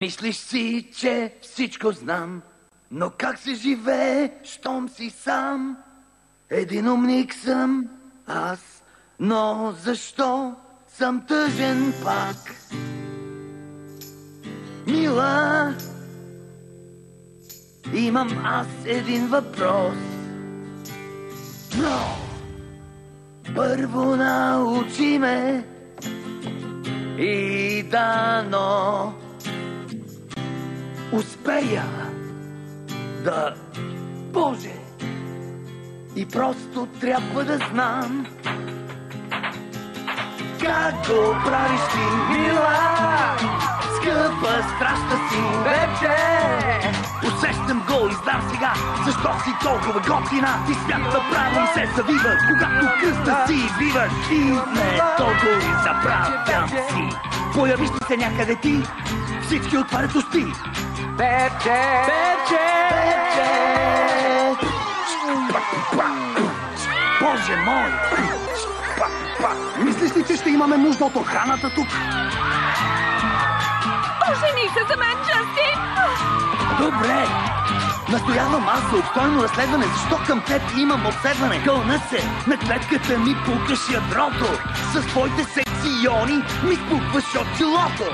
Мислиш си, че всичко знам, но как се живее, щом си сам? Един умник съм аз, но защо съм тъжен пак? Мила, имам аз един въпрос, но първо научи ме и дано успея да... Боже! И просто трябва да знам как го правиш ти, мила, скъпа, страшна си, вече. Усещам го и знам сега, защо си толкова готина. Ти свята право ми се завива, когато кръста си извива. И не толкова и забравям си. Появиш ли се някъде ти, всички отварят ушти. Пепче! Пепче! Пепче! Боже мой! Мислиш ли, че ще имаме нужда от охраната тук? Ожени се за мен, Джастин! Добре! Настоявам аз за обстойно разследване, защо към теб имам обследване. Кълна се, на клетката ми пукаш ядрото. С твоите секциони ми спукваш от челото.